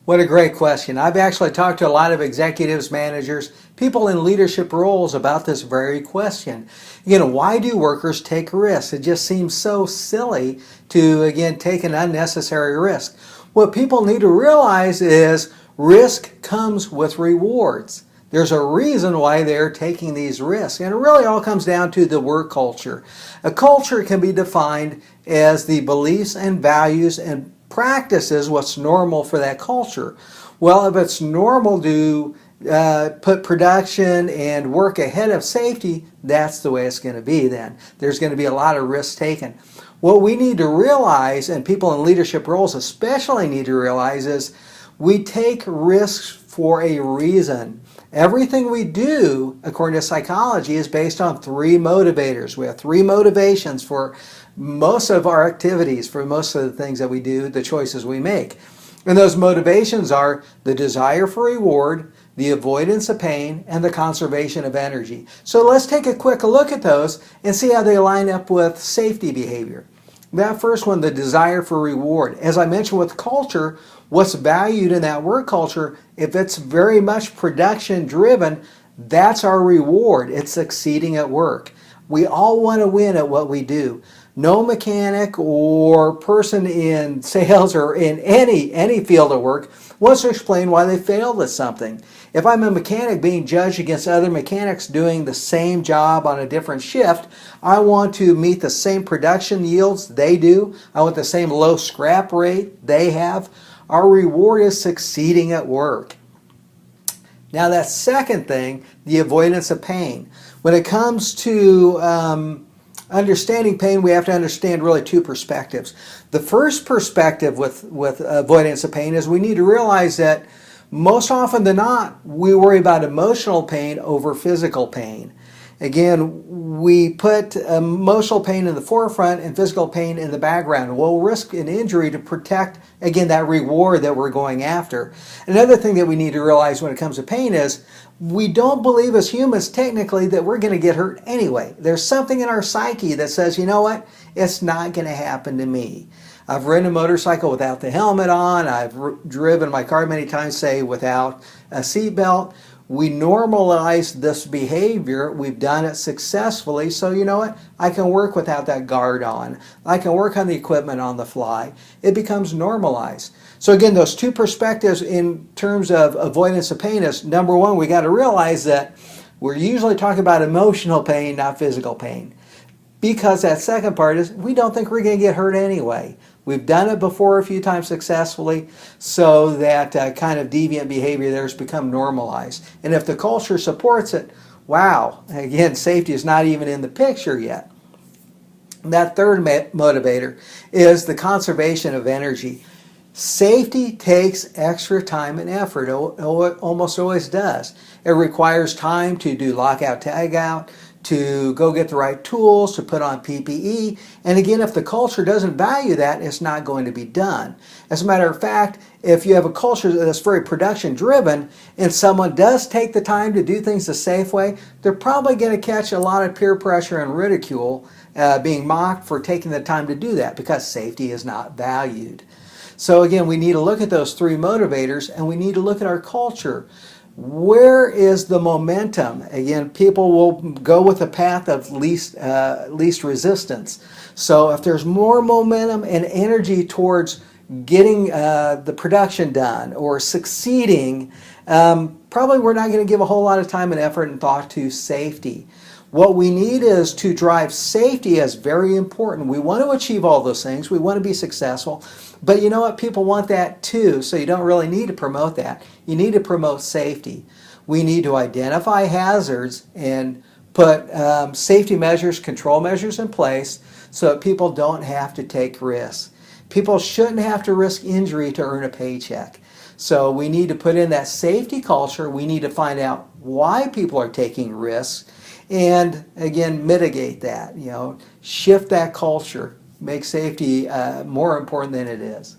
What a great question. I've actually talked to a lot of executives, managers, people in leadership roles about this very question. Why do workers take risks? It just seems so silly to, again, take an unnecessary risk. What people need to realize is risk comes with rewards. There's a reason why they're taking these risks. And it really all comes down to the work culture. A culture can be defined as the beliefs and values and practices, what's normal for that culture. Well, if it's normal to put production and work ahead of safety, that's the way it's going to be then. There's going to be a lot of risks taken. What we need to realize, and people in leadership roles especially need to realize, is we take risks for a reason. Everything we do, according to psychology, is based on three motivators. We have three motivations for most of our activities, for most of the things that we do, the choices we make. And those motivations are the desire for reward, the avoidance of pain, and the conservation of energy. So let's take a quick look at those and see how they line up with safety behavior. That first one, the desire for reward. As I mentioned with culture, what's valued in that work culture, if it's very much production driven, that's our reward. It's succeeding at work. We all want to win at what we do. No mechanic or person in sales or in any field of work wants to explain why they failed at something. If I'm a mechanic being judged against other mechanics doing the same job on a different shift, I want to meet the same production yields they do. I want the same low scrap rate they have. Our reward is succeeding at work. Now that second thing, the avoidance of pain. When it comes to understanding pain, we have to understand really two perspectives. The first perspective with avoidance of pain is we need to realize that most often than not, we worry about emotional pain over physical pain. Again, we put emotional pain in the forefront and physical pain in the background. We'll risk an injury to protect, again, that reward that we're going after. Another thing that we need to realize when it comes to pain is we don't believe as humans technically that we're going to get hurt anyway. There's something in our psyche that says, you know what, it's not going to happen to me. I've ridden a motorcycle without the helmet on. I've driven my car many times, say, without a seatbelt. We normalize this behavior. We've done it successfully. So you know what? I can work without that guard on. I can work on the equipment on the fly. It becomes normalized. So again, those two perspectives in terms of avoidance of pain is, number one, we got to realize that we're usually talking about emotional pain, not physical pain. Because that second part is we don't think we're going to get hurt anyway. We've done it before a few times successfully, so that kind of deviant behavior there has become normalized. And if the culture supports it, wow, again, safety is not even in the picture yet. That third motivator is the conservation of energy. Safety takes extra time and effort. It almost always does. It requires time to do lockout, tagout, to go get the right tools, to put on PPE. And again, if the culture doesn't value that, it's not going to be done. As a matter of fact, if you have a culture that's very production driven and someone does take the time to do things the safe way, they're probably going to catch a lot of peer pressure and ridicule, being mocked for taking the time to do that because safety is not valued. So again, we need to look at those three motivators and we need to look at our culture. Where is the momentum? Again, people will go with the path of least resistance. So if there's more momentum and energy towards getting the production done or succeeding, probably we're not going to give a whole lot of time and effort and thought to safety. What we need is to drive safety as very important. We want to achieve all those things. We want to be successful. But you know what? People want that too, so you don't really need to promote that. You need to promote safety. We need to identify hazards and put safety measures, control measures in place so that people don't have to take risks. People shouldn't have to risk injury to earn a paycheck. So we need to put in that safety culture. We need to find out why people are taking risks and, again, mitigate that. Shift that culture. Make safety more important than it is.